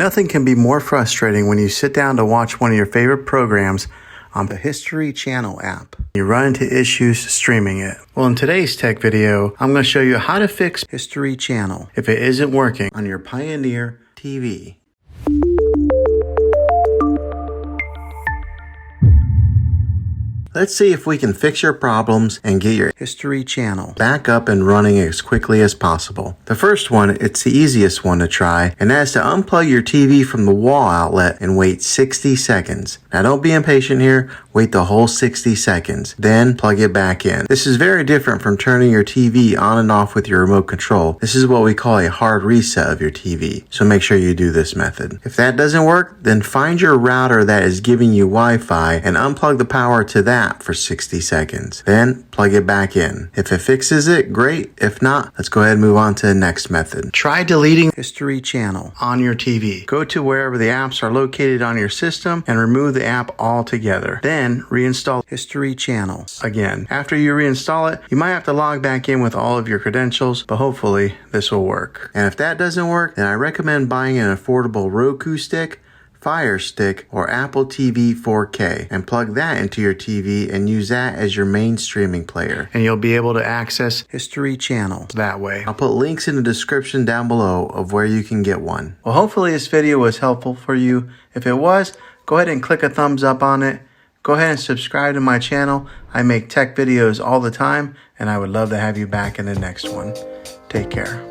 Nothing can be more frustrating when you sit down to watch one of your favorite programs on the History Channel app. You run into issues streaming it. Well, in today's tech video, I'm going to show you how to fix History Channel if it isn't working on your Pioneer TV. Let's see if we can fix your problems and get your History Channel back up and running as quickly as possible. The first one, it's the easiest one to try, and that's to unplug your TV from the wall outlet and wait 60 seconds. Now don't be impatient here, wait the whole 60 seconds, then plug it back in. This is very different from turning your TV on and off with your remote control. This is what we call a hard reset of your TV, so make sure you do this method. If that doesn't work, then find your router that is giving you Wi-Fi and unplug the power to that for 60 seconds. Then plug it back in. If it fixes it, great. If not, let's go ahead and move on to the next method. Try deleting History Channel on your TV. Go to wherever the apps are located on your system and remove the app altogether. Then reinstall History Channel again. After you reinstall it, you might have to log back in with all of your credentials, but hopefully this will work. And if that doesn't work, then I recommend buying an affordable Roku stick, Fire Stick, or Apple TV 4K and plug that into your TV and use that as your main streaming player. And you'll be able to access History Channel that way. I'll put links in the description down below of where you can get one. Well, hopefully this video was helpful for you. If it was, go ahead and click a thumbs up on it. Go ahead and subscribe to my channel. I make tech videos all the time, and I would love to have you back in the next one. Take care.